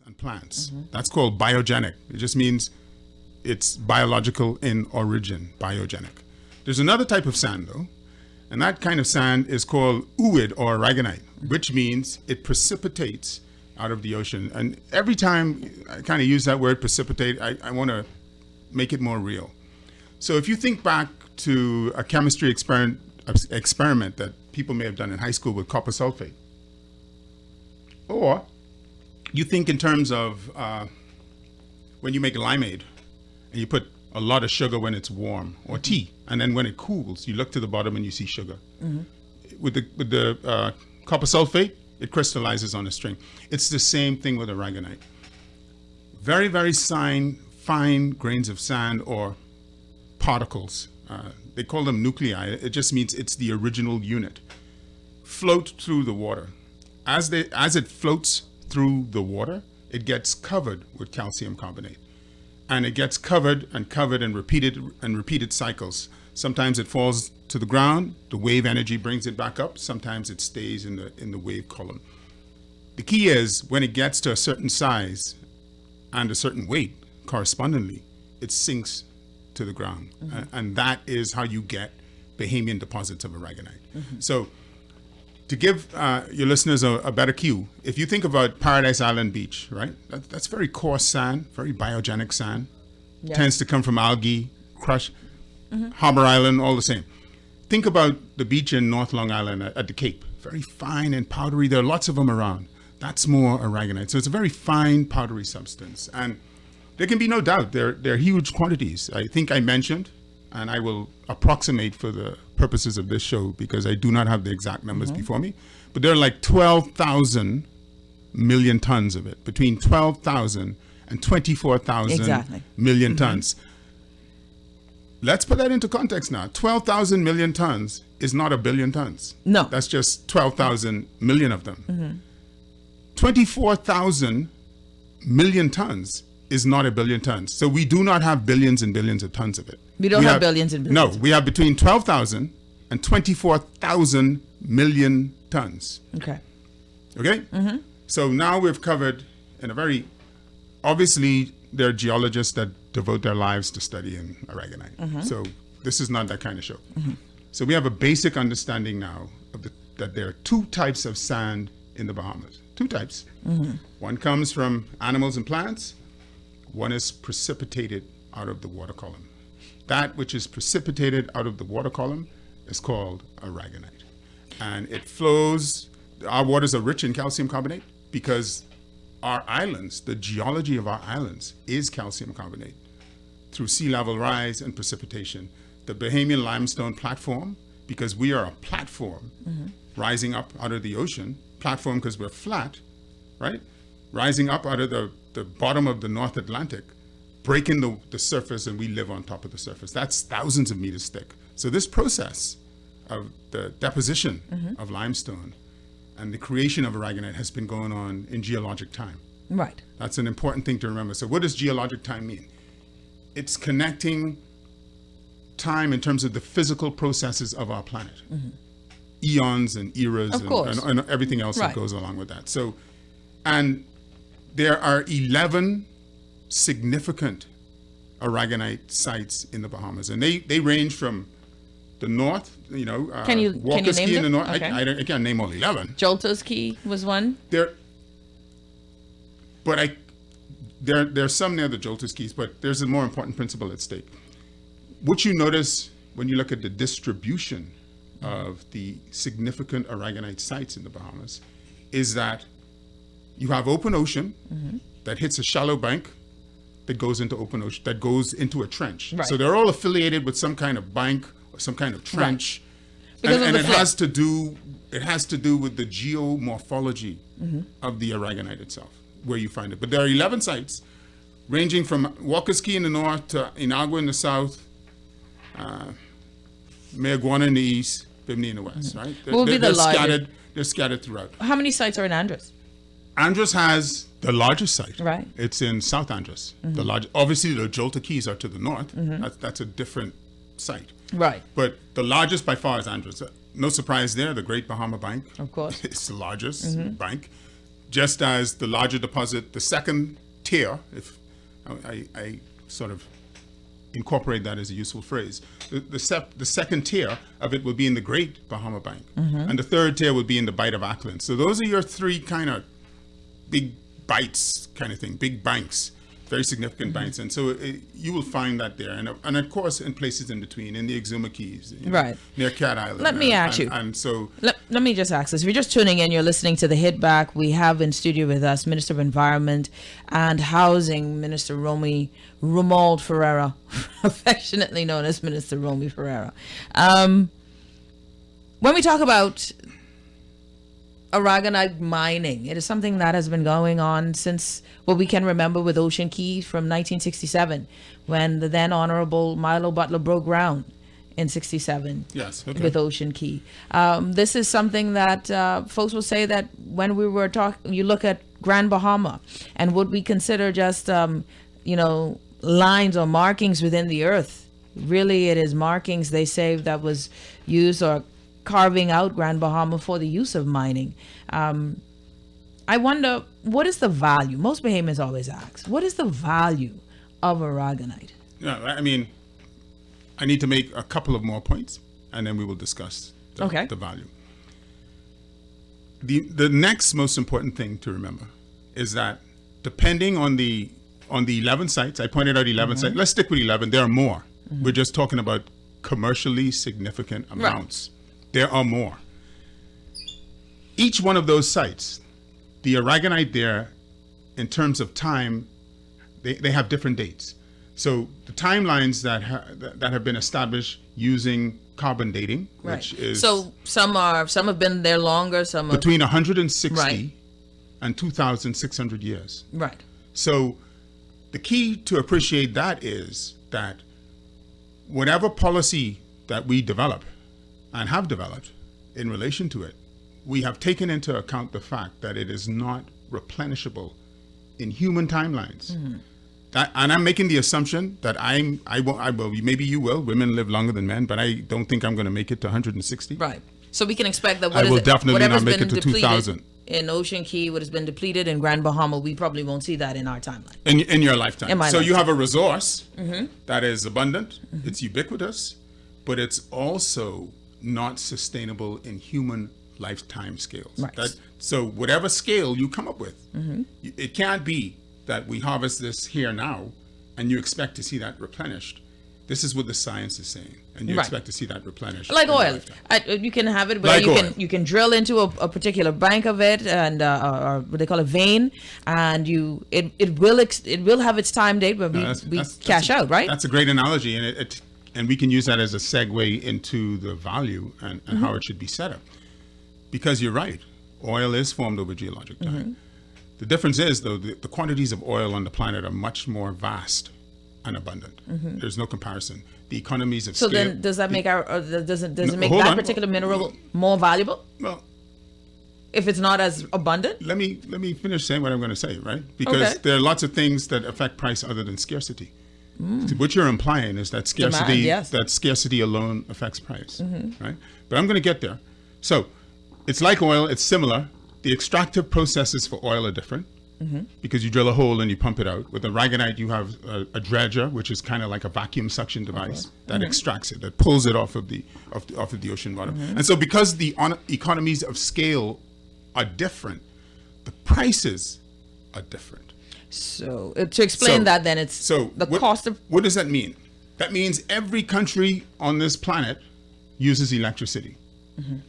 and plants. That's called biogenic. It just means it's biological in origin, biogenic. There's another type of sand though, and that kind of sand is called ooid or aragonite, which means it precipitates out of the ocean. And every time I kind of use that word precipitate, I want to make it more real. So if you think back to a chemistry experiment that people may have done in high school with copper sulfate, or you think in terms of when you make limeade and you put a lot of sugar when it's warm, or tea, and then when it cools, you look to the bottom and you see sugar. With the copper sulfate, it crystallizes on a string. It's the same thing with aragonite. Very, very fine grains of sand or particles. They call them nuclei. It just means it's the original unit. Float through the water. As it floats through the water, it gets covered with calcium carbonate. And it gets covered and repeated cycles. Sometimes it falls to the ground, the wave energy brings it back up. Sometimes it stays in the wave column. The key is when it gets to a certain size and a certain weight, correspondingly, it sinks to the ground. And that is how you get Bahamian deposits of aragonite. So to give your listeners a better cue, if you think about Paradise Island Beach, right? That's very coarse sand, very biogenic sand. Yeah. Tends to come from algae, crush, Harbor Island, all the same. Think about the beach in North Long Island at the Cape. Very fine and powdery. There are lots of them around. That's more aragonite. So it's a very fine, powdery substance. And there can be no doubt, they're huge quantities. I think I mentioned, and I will approximate for the purposes of this show because I do not have the exact numbers before me, but there are like 12,000 million tons of it, between 12,000 and 24,000 million tons. Let's put that into context now. 12,000 million tons is not a billion tons. No. That's just 12,000 million of them. 24,000 million tons is not a billion tons. So we do not have billions and billions of tons of it. We don't have billions and billions. No, we have between 12,000 and 24,000 million tons. Okay. Okay? So now we've covered in a very, obviously there are geologists that devote their lives to studying aragonite. So this is not that kind of show. So we have a basic understanding now of that there are two types of sand in the Bahamas. Two types. One comes from animals and plants. One is precipitated out of the water column. That which is precipitated out of the water column is called aragonite. And it flows, our waters are rich in calcium carbonate because our islands, the geology of our islands is calcium carbonate through sea level rise and precipitation. The Bahamian limestone platform, because we are a platform rising up out of the ocean, platform because we're flat, right? Rising up out of the bottom of the North Atlantic, breaking the surface, and we live on top of the surface. That's thousands of meters thick. So this process of the deposition of limestone and the creation of aragonite has been going on in geologic time. Right. That's an important thing to remember. So what does geologic time mean? It's connecting time in terms of the physical processes of our planet. Eons and eras and everything else that goes along with that. So, and there are 11 significant aragonite sites in the Bahamas, and they range from the north, can you Walker's name Key in the them? north. Okay. I can't name all 11. Jolta's Key was one. There's some near the Jolta's Keys, but there's a more important principle at stake. What you notice when you look at the distribution of the significant aragonite sites in the Bahamas is that you have open ocean that hits a shallow bank that goes into open ocean, that goes into a trench. Right. So they're all affiliated with some kind of bank or some kind of trench. Because and it has to do with the geomorphology of the aragonite itself, where you find it. But there are 11 sites ranging from Walker's Key in the north to Inagua in the south, Mayaguana in the east, Bimini in the west, right? They're scattered throughout. How many sites are in Andros? Andros has the largest site. Right. It's in South Andros. Obviously, the Jolta Keys are to the north. That's a different site. Right. But the largest by far is Andros. No surprise there. The Great Bahama Bank. Of course. It's the largest bank. just as the larger deposit, the second tier, if I sort of incorporate that as a useful phrase, the second tier of it will be in the Great Bahama Bank, and the third tier will be in the Bight of Auckland. So those are your three kind of big bites kind of thing, big banks, very significant banks. And so you will find that there. And of course, in places in between, in the Exuma Keys, Right. near Cat Island. Let me ask you. And so... Let me just ask this. If you're just tuning in, you're listening to The Hit Back. We have in studio with us Minister of Environment and Housing, Minister Romauld Ferreira, affectionately known as Minister Romauld Ferreira. When we talk about aragonite mining, it is something that has been going on since what we can remember with Ocean Key from 1967, when the then Honorable Milo Butler broke ground in 67. Yes, okay. With Ocean Key. This is something that folks will say that when we were talking, you look at Grand Bahama and what we consider just, lines or markings within the earth. Really, it is markings, they say, that was used or carving out Grand Bahama for the use of mining. I wonder, what is the value? Most Bahamians always ask, what is the value of aragonite? Yeah, I mean, I need to make a couple of more points, and then we will discuss the value. The next most important thing to remember is that depending on the 11 sites, I pointed out 11 sites. Let's stick with 11. There are more. We're just talking about commercially significant amounts. Right. There are more. Each one of those sites, the aragonite there, in terms of time, they have different dates. So the timelines that have been established using carbon dating, which is so some have been there longer, some between 160 and 2,600 years. Right. So the key to appreciate that is that whatever policy that we develop and have developed in relation to it, we have taken into account the fact that it is not replenishable in human timelines. And I'm making the assumption that I will, maybe you will, women live longer than men, but I don't think I'm going to make it to 160. Right. So we can expect that I will definitely not make it to 2,000. In Ocean Key, what has been depleted in Grand Bahama, we probably won't see that in our timeline. In your lifetime. In my so lifetime. You have a resource that is abundant, it's ubiquitous, but it's also not sustainable in human lifetime scales. Right. So whatever scale you come up with, it can't be that we harvest this here now and you expect to see that replenished. This is what the science is saying, and you expect to see that replenished. Like oil. You can have it where you can drill into a particular bank of it, and or what they call a vein, and it will have its time date when we cash out, right? That's a great analogy, and we can use that as a segue into the value and how it should be set up. Because you're right, oil is formed over geologic time. The difference is, though, the quantities of oil on the planet are much more vast and abundant. There's no comparison. The economies of scale. So then, does that make does it make that particular mineral more valuable? Well, if it's not as abundant. Let me finish saying what I'm going to say, right? Because there are lots of things that affect price other than scarcity. So what you're implying is that scarcity alone affects price, right? But I'm going to get there. So it's like oil. It's similar. The extractive processes for oil are different. Because you drill a hole and you pump it out. With aragonite, you have a dredger, which is kind of like a vacuum suction device that extracts it, that pulls it off of the ocean bottom. And so, because the economies of scale are different, the prices are different. So to explain that, then it's cost of. What does that mean? That means every country on this planet uses electricity.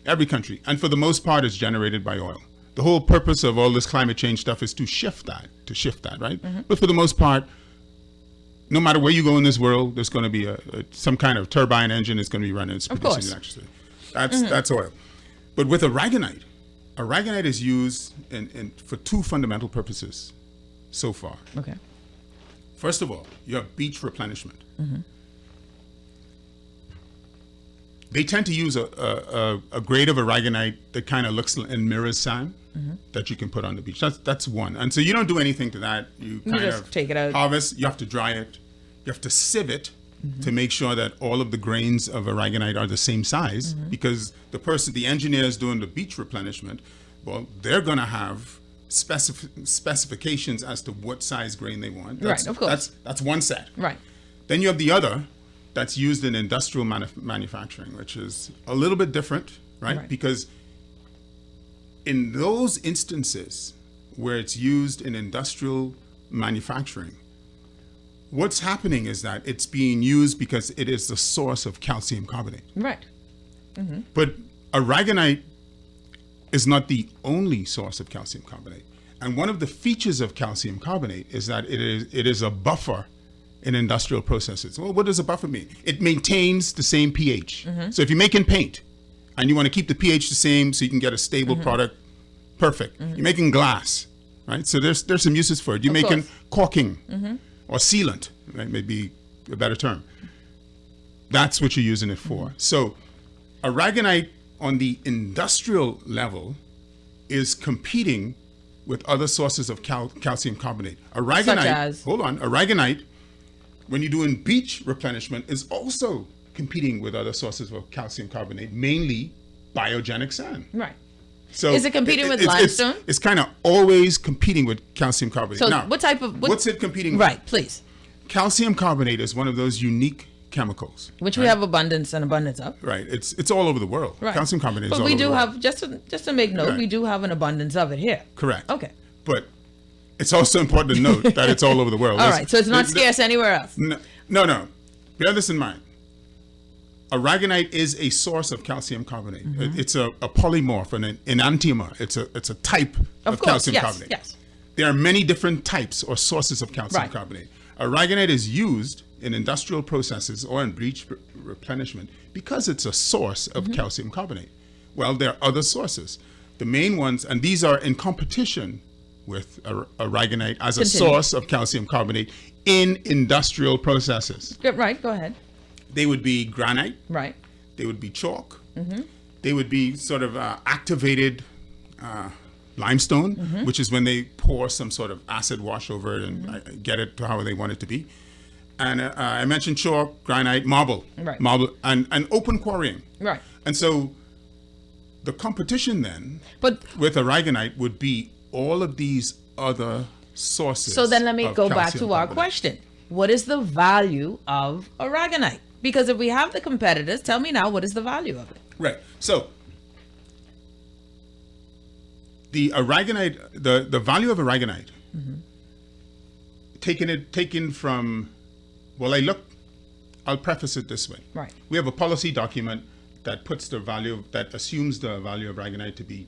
Every country, and for the most part, it's generated by oil. The whole purpose of all this climate change stuff is to shift that, right? But for the most part, no matter where you go in this world, there's going to be some kind of turbine engine is going to be running. It's producing electricity. That's oil. But with aragonite is used for two fundamental purposes so far. Okay. First of all, you have beach replenishment. They tend to use a grade of aragonite that kind of looks and mirrors sand that you can put on the beach. That's one. And so you don't do anything to that. You just take it out. Harvest. You have to dry it. You have to sieve it to make sure that all of the grains of aragonite are the same size. Because the engineers doing the beach replenishment, well, they're going to have specifications as to what size grain they want. Right, of course. That's one set. Right. Then you have the other that's used in industrial manufacturing, which is a little bit different, right? Because in those instances where it's used in industrial manufacturing, what's happening is that it's being used because it is the source of calcium carbonate. Right. But aragonite is not the only source of calcium carbonate. And one of the features of calcium carbonate is that it is a buffer in industrial processes. Well, what does a buffer mean? It maintains the same pH. So if you're making paint and you want to keep the pH the same so you can get a stable product, perfect. You're making glass, right? So there's some uses for it. You're making caulking or sealant, right? Maybe a better term. That's what you're using it for. So aragonite on the industrial level is competing with other sources of calcium carbonate. Aragonite, Such as? Aragonite, when you're doing beach replenishment, is also competing with other sources of calcium carbonate, mainly biogenic sand. Right. So is it competing with limestone? It's kind of always competing with calcium carbonate. So now, what type of... what's it competing with? Right, please. Calcium carbonate is one of those unique chemicals. Which we have abundance of. Right. It's all over the world. Right. Calcium carbonate is but all over the world. But we do have, just to make note, we do have an abundance of it here. Correct. Okay. But it's also important to note that it's all over the world. All right. So it's not scarce anywhere else. No. Bear this in mind. Aragonite is a source of calcium carbonate. It's a polymorph, an enantiomer. It's a type of calcium carbonate. Yes. There are many different types or sources of calcium carbonate. Aragonite is used in industrial processes or in breach replenishment because it's a source of calcium carbonate. Well, there are other sources. The main ones, and these are in competition with aragonite as a source of calcium carbonate in industrial processes. Right, go ahead. They would be granite. Right. They would be chalk. They would be sort of activated limestone, which is when they pour some sort of acid wash over it and get it to how they want it to be. And I mentioned chalk, granite, marble. Right. Marble and open quarrying. Right. And so the competition then with aragonite would be all of these other sources. So then let me go back to our carbonate. question. What is the value of aragonite? Because if we have the competitors, tell me now, what is the value of it? Right. So the aragonite, the value of aragonite, taken from, I'll preface it this way. Right. We have a policy document that puts the value, that assumes the value of aragonite to be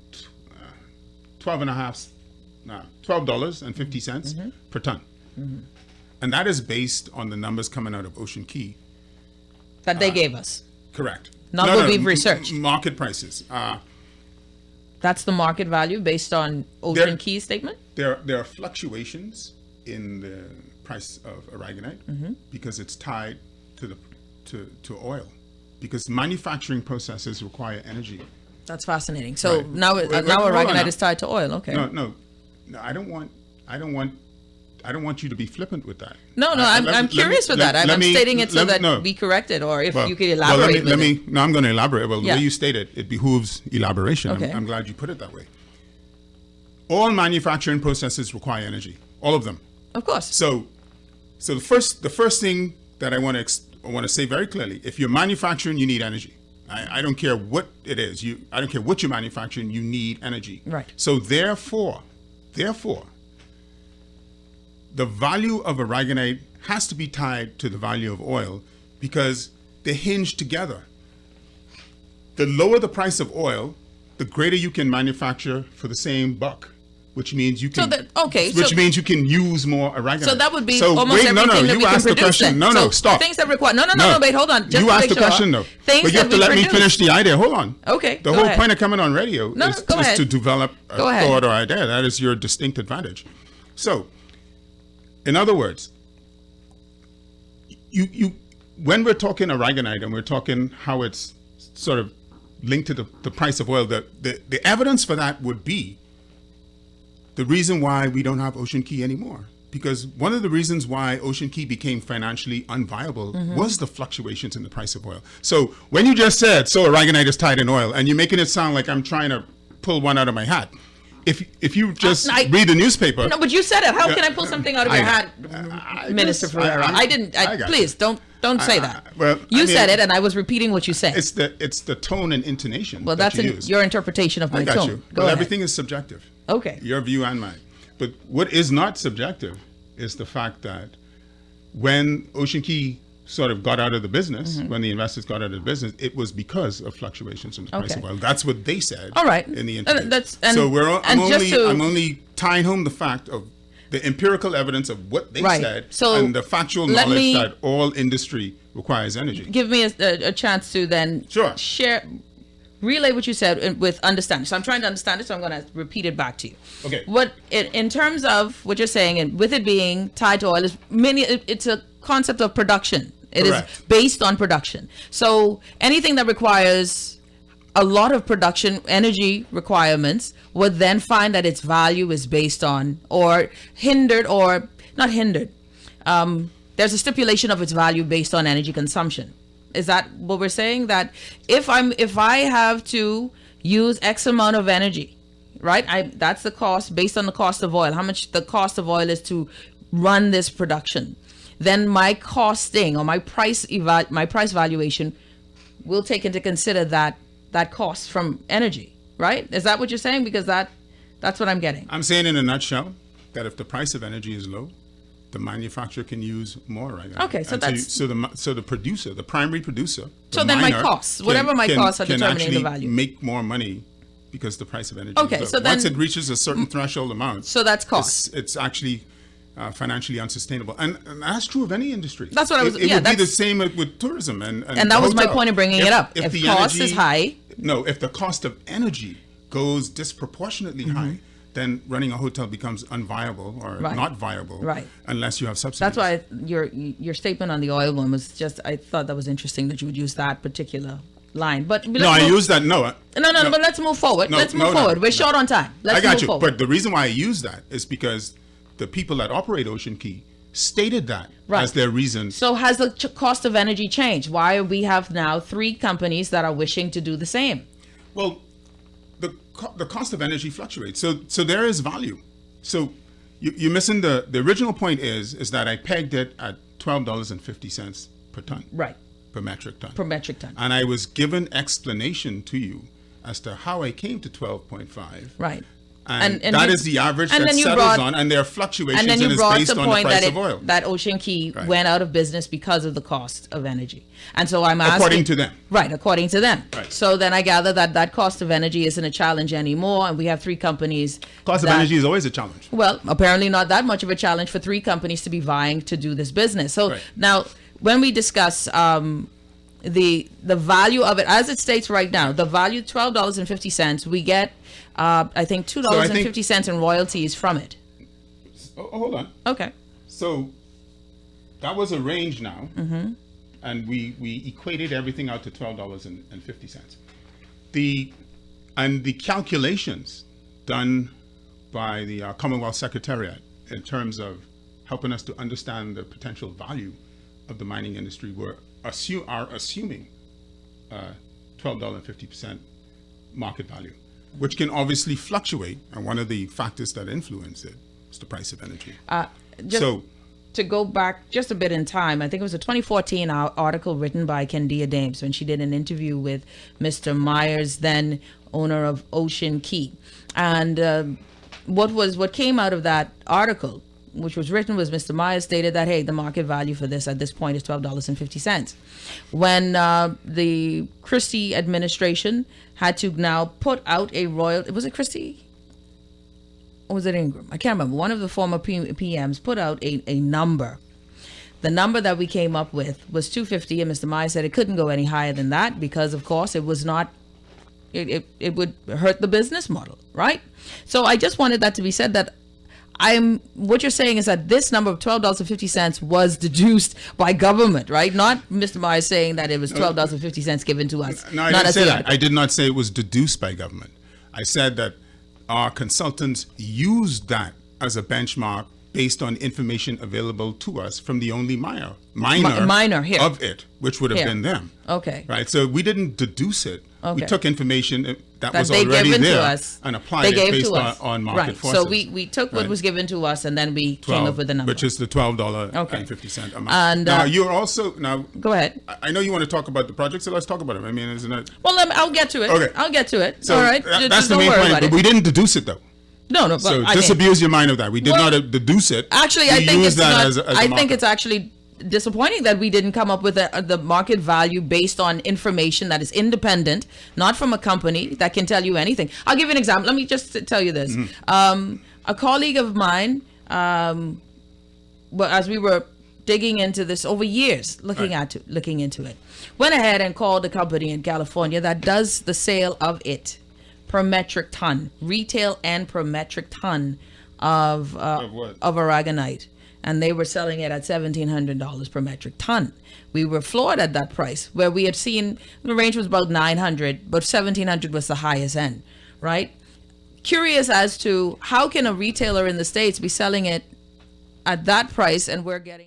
$12.50 per ton. And that is based on the numbers coming out of Ocean Key. That they gave us. Correct. Not what we've researched. Market prices. That's the market value based on Ocean Key statement? There are fluctuations in the price of aragonite because it's tied to oil. Because manufacturing processes require energy. That's fascinating. So now aragonite is tied to oil. Okay. No. I don't want you to be flippant with that. No. I'm curious with that. I'm stating it so that we correct it, or if you could elaborate. No, I'm going to elaborate. Well, the way you state it, it behooves elaboration. Okay. I'm glad you put it that way. All manufacturing processes require energy. All of them. Of course. So the first thing that I want to say very clearly: if you're manufacturing, you need energy. I don't care what it is. I don't care what you're manufacturing. You need energy. Right. So therefore, the value of aragonite has to be tied to the value of oil because they hinge together. The lower the price of oil, the greater you can manufacture for the same buck, which means you can. Means you can use more aragonite. So that would be almost everything that we can produce. Stop. Things that require. No, wait, hold on. Just you asked the question though. Things but you have to let me finish the idea. Hold on. Okay. The whole point of coming on radio is to develop a thought or idea. That is your distinct advantage. So, in other words, you when we're talking aragonite and we're talking how it's sort of linked to the price of oil, the evidence for that would be the reason why we don't have Ocean Key anymore. Because one of the reasons why Ocean Key became financially unviable was the fluctuations in the price of oil. So when you just said, so aragonite is tied in oil, and you're making it sound like I'm trying to pull one out of my hat, if you just I- read the newspaper. No, but you said it. How can I pull something out of your hat, Minister Ferreira? I didn't. Please don't say that. Well, you said it, and I was repeating what you said. It's the tone and intonation. Well, that that's you use. your interpretation of my I got tone. you. Go Well, ahead. everything is subjective. Okay. Your view and mine. But what is not subjective is the fact that when Ocean Key sort of got out of the business, when the investors got out of the business, it was because of fluctuations in the price Okay. of oil. That's what they said. All right. In the interview. And I'm only tying home the fact of the empirical evidence of what they Right. said So and the factual let knowledge me- that all industry requires energy. Give me a chance to then Sure. relay what you said with understanding. So I'm trying to understand it, so I'm going to repeat it back to you. Okay. What in terms of what you're saying, and with it being tied to oil, it's a concept of production. It is Correct. based on production. So anything that requires a lot of production energy requirements would then find that its value is based on or hindered or not hindered. There's a stipulation of its value based on energy consumption. Is that what we're saying? That if I have to use X amount of energy, right? That's the cost based on the cost of oil. How much the cost of oil is to run this production. Then my costing or my price valuation will take into consider that cost from energy, right? Is that what you're saying? Because that's what I'm getting. I'm saying in a nutshell that if the price of energy is low, the manufacturer can use more right now. Okay, so And that's- so the producer, the primary producer. So the then my miner costs, whatever my costs are can determining the actually value. make more money because the price of energy. Okay, is low. so then- once it reaches a certain threshold amount, So that's cost. it's actually financially unsustainable, and that's true of any industry. That's what I was- It yeah, would be the that's- same with tourism and And that was my point of bringing it up. If the cost is high- no, if the cost of energy goes disproportionately high, then running a hotel becomes unviable or Right. not viable, Right. unless you have subsidies. That's why your statement on the oil one was just, I thought that was interesting that you would use that particular line. But No, I use that. No, but let's move forward. No, let's move no, forward. no, We're no. short on time. Let's I got move you. forward. But the reason why I use that is because the people that operate Ocean Key stated that Right. as their reason. So has the cost of energy changed? Why we have now 3 companies that are wishing to do the same? Well, the cost of energy fluctuates. So there is value. So you're missing the original point is that I pegged it at $12.50 per ton. Right. Per metric ton. Per metric ton. And I was given explanation to you as to how I came to 12.5. Right. And that is the average and that then you settles brought- on, and there are fluctuations, And then and you it's brought based the on the point price that of oil. that Ocean Key Right. went out of business because of the cost of energy. And so I'm asking, According to them. Right, according to them. Right. So then I gather that cost of energy isn't a challenge anymore, and we have 3 companies. Cost of that- energy is always a challenge. Well, apparently not that much of a challenge for 3 companies to be vying to do this business. So Right. now, when we discuss the value of it, as it states right now, the value $12.50, we get I think $2.50 in royalties from it. Oh, hold on. Okay. So that was a range now, and we equated everything out to $12.50. The calculations done by the Commonwealth Secretariat in terms of helping us to understand the potential value of the mining industry are assuming $12.50 market value, which can obviously fluctuate, and one of the factors that influence it is the price of energy. Just to go back just a bit in time, I think it was a 2014 article written by Kendia Dames when she did an interview with Mr. Myers, then owner of Ocean Key. And what came out of that article, which was written, was Mr. Myers stated that, hey, the market value for this at this point is $12.50. When the Christie administration had to now put out a royal, was it Christie? Or was it Ingram? I can't remember. One of the former PMs put out a number. The number that we came up with was $2.50, and Mr. Myers said it couldn't go any higher than that because, of course, it was not, it would hurt the business model, right? So I just wanted that to be said, that what you're saying is that this number of $12.50 was deduced by government, right? Not Mr. Myers saying that it was $12.50 given to us. No, I didn't say that. I did not say it was deduced by government. I said that our consultants used that as a benchmark based on information available to us from the only miner here of it, which would have been them. Okay. Right. So we didn't deduce it. Okay. We took information that that was they already given there to us. and applied They it gave based to us. on market right. forces. So we took what Right. was given to us, and then we came up with the number. Which is the $12 Okay. and 50-cent amount. And, now you're also now. Go ahead. I know you want to talk about the project, so let's talk about it. I mean, isn't it? Well, I'll get to it. Okay. I'll get to it. So All right. that's Just the don't main worry point. about But it. we didn't deduce it though. No, but So I disabuse your mind of that. We did Well, not deduce it. Actually, We I think used it's that not. as a I think marker. it's actually disappointing that we didn't come up with the market value based on information that is independent, not from a company that can tell you anything. I'll give you an example. Let me just tell you this. A colleague of mine, well, as we were digging into this over years, looking into it, went ahead and called a company in California that does the sale of it per metric ton, retail and per metric ton of what? of aragonite. And they were selling it at $1,700 per metric ton. We were floored at that price, where we had seen the range was about 900, but 1,700 was the highest end, right? Curious as to how can a retailer in the States be selling it at that price and we're getting